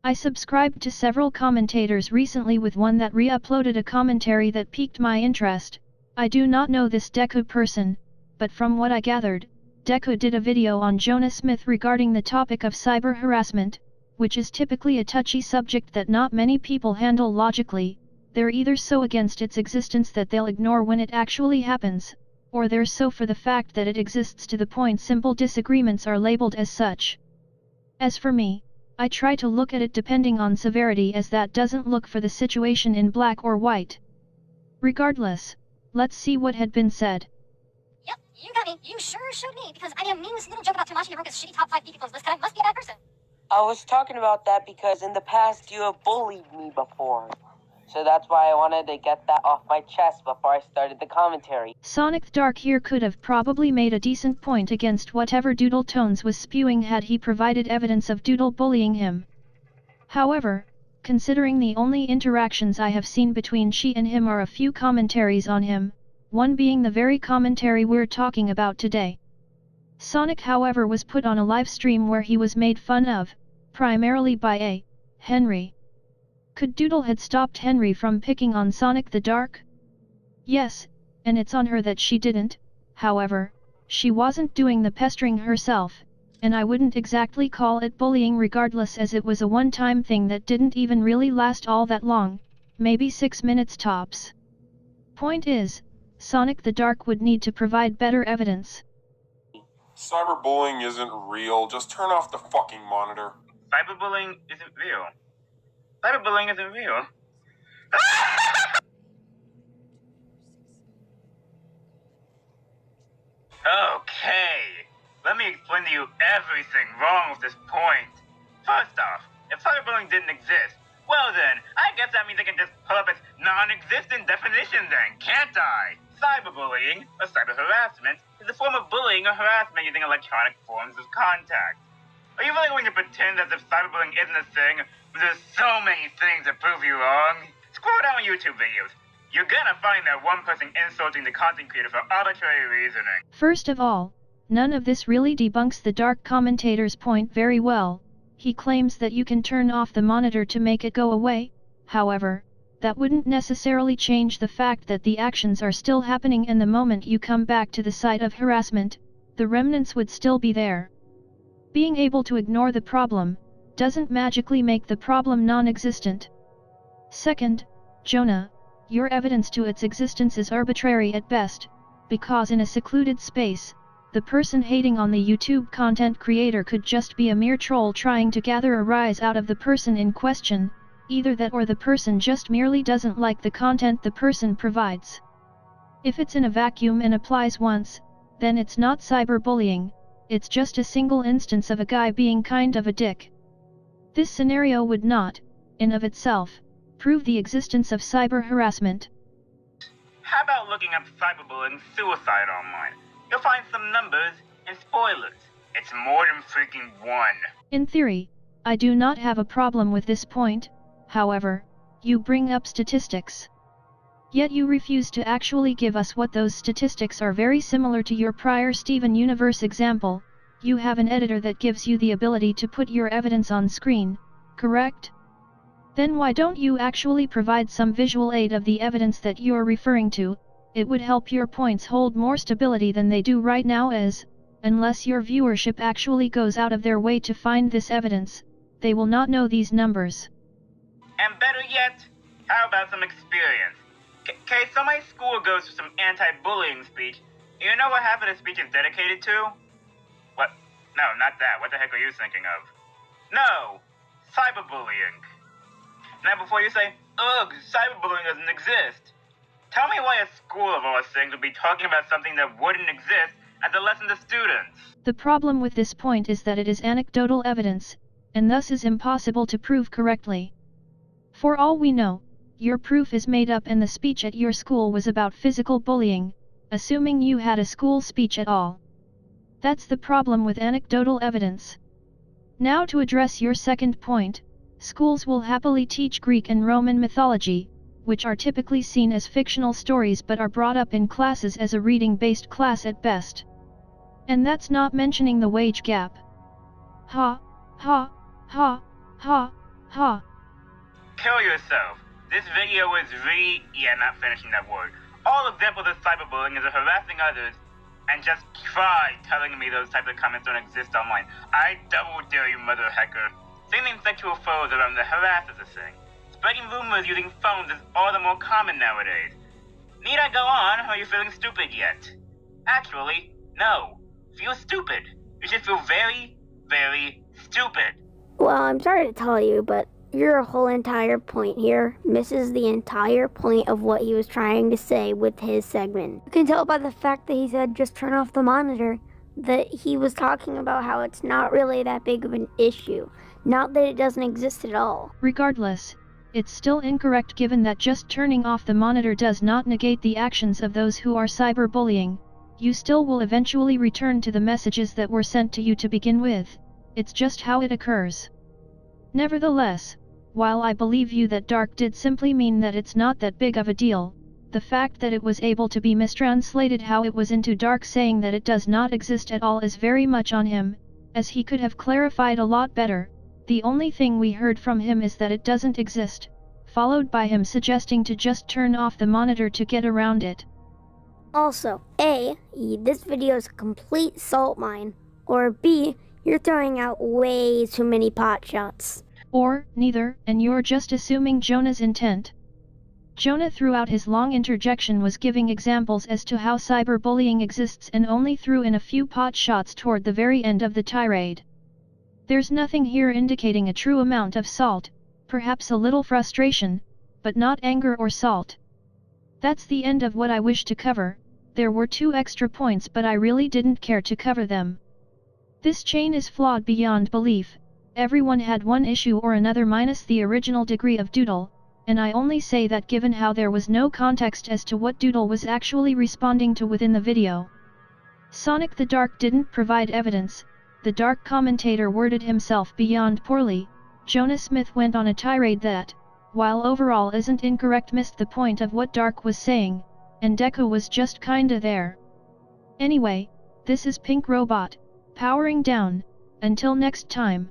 I subscribed to several commentators recently, with one that re-uploaded a commentary that piqued my interest. I do not know this Deku person, but from what I gathered, Deku did a video on Jonah Smith regarding the topic of cyber harassment, which is typically a touchy subject that not many people handle logically. They're either so against its existence that they'll ignore when it actually happens, or they're so for the fact that it exists to the point simple disagreements are labeled as such. As for me, I try to look at it depending on severity, as that doesn't look for the situation in black or white. Regardless, let's see what had been said. Yep, you got me. You sure showed me, because I am mean this little joke about Tamashi Haruka's shitty top 5 people's list, and I must be a bad person. I was talking about that because in the past you have bullied me before. So that's why I wanted to get that off my chest before I started the commentary. Sonic the Dark here could have probably made a decent point against whatever Doodle Tones was spewing had he provided evidence of Doodle bullying him. However, considering the only interactions I have seen between she and him are a few commentaries on him, one being the very commentary we're talking about today. Sonic, however, was put on a live stream where he was made fun of, primarily by a Henry. Could Doodle had stopped Henry from picking on Sonic the Dark? Yes, and it's on her that she didn't. However, she wasn't doing the pestering herself, and I wouldn't exactly call it bullying regardless, as it was a one-time thing that didn't even really last all that long, maybe 6 minutes tops. Point is, Sonic the Dark would need to provide better evidence. Cyberbullying isn't real, just turn off the fucking monitor. Cyberbullying isn't real. Cyberbullying isn't real. Okay, let me explain to you everything wrong with this point. First off, if cyberbullying didn't exist, well then, I guess that means I can just pull up its non-existent definition then, can't I? Cyberbullying, or cyber harassment, is a form of bullying or harassment using electronic forms of contact. Are you really going to pretend as if cyberbullying isn't a thing? There's so many things that prove you wrong. Scroll down YouTube videos. You're gonna find that one person insulting the content creator for arbitrary reasoning. First of all, none of this really debunks the Dark Commentator's point very well. He claims that you can turn off the monitor to make it go away. However, that wouldn't necessarily change the fact that the actions are still happening, and the moment you come back to the site of harassment, the remnants would still be there. Being able to ignore the problem doesn't magically make the problem non-existent. Second, Jonah, your evidence to its existence is arbitrary at best, because in a secluded space, the person hating on the YouTube content creator could just be a mere troll trying to gather a rise out of the person in question, either that or the person just merely doesn't like the content the person provides. If it's in a vacuum and applies once, then it's not cyberbullying, it's just a single instance of a guy being kind of a dick. This scenario would not, in of itself, prove the existence of cyber harassment. How about looking up cyberbullying suicide online? You'll find some numbers and spoilers. It's more than freaking 1. In theory, I do not have a problem with this point. However, you bring up statistics. Yet you refuse to actually give us what those statistics are. Very similar to your prior Steven Universe example, you have an editor that gives you the ability to put your evidence on screen, correct? Then why don't you actually provide some visual aid of the evidence that you're referring to? It would help your points hold more stability than they do right now, as, unless your viewership actually goes out of their way to find this evidence, they will not know these numbers. And better yet, how about some experience? Okay, so my school goes through some anti-bullying speech. You know what half of the speech is dedicated to? What? No, not that. What the heck are you thinking of? No! Cyberbullying. Now before you say, ugh, cyberbullying doesn't exist, tell me why a school of all things would be talking about something that wouldn't exist as a lesson to students. The problem with this point is that it is anecdotal evidence, and thus is impossible to prove correctly. For all we know, your proof is made up and the speech at your school was about physical bullying, assuming you had a school speech at all. That's the problem with anecdotal evidence. Now to address your second point, schools will happily teach Greek and Roman mythology, which are typically seen as fictional stories but are brought up in classes as a reading-based class at best. And that's not mentioning the wage gap. Ha, ha, ha, ha, Ha! Kill yourself. This video is not finishing that word. All examples of cyberbullying is harassing others, and just try telling me those types of comments don't exist online. I double dare you, mother hacker. Sending sexual photos around the harass is a thing. Spreading rumors using phones is all the more common nowadays. Need I go on, or are you feeling stupid yet? Actually, no. Feel stupid. You should feel very, very stupid. Well, I'm sorry to tell you, but your whole entire point here misses the entire point of what he was trying to say with his segment. You can tell by the fact that he said just turn off the monitor that he was talking about how it's not really that big of an issue. Not that it doesn't exist at all. Regardless, it's still incorrect given that just turning off the monitor does not negate the actions of those who are cyberbullying. You still will eventually return to the messages that were sent to you to begin with. It's just how it occurs. Nevertheless, while I believe you that Dark did simply mean that it's not that big of a deal, the fact that it was able to be mistranslated how it was into Dark saying that it does not exist at all is very much on him, as he could have clarified a lot better. The only thing we heard from him is that it doesn't exist, followed by him suggesting to just turn off the monitor to get around it. Also, A, this video is a complete salt mine, or B, you're throwing out way too many pot shots. Or, neither, and you're just assuming Jonah's intent. Jonah throughout his long interjection was giving examples as to how cyberbullying exists and only threw in a few pot shots toward the very end of the tirade. There's nothing here indicating a true amount of salt, perhaps a little frustration, but not anger or salt. That's the end of what I wish to cover. There were 2 extra points but I really didn't care to cover them. This chain is flawed beyond belief. Everyone had one issue or another minus the original degree of Doodle, and I only say that given how there was no context as to what Doodle was actually responding to within the video. Sonic the Dark didn't provide evidence, the Dark Commentator worded himself beyond poorly, Jonah Smith went on a tirade that, while overall isn't incorrect, missed the point of what Dark was saying, and Deku was just kinda there. Anyway, this is Pink Robot, powering down. Until next time.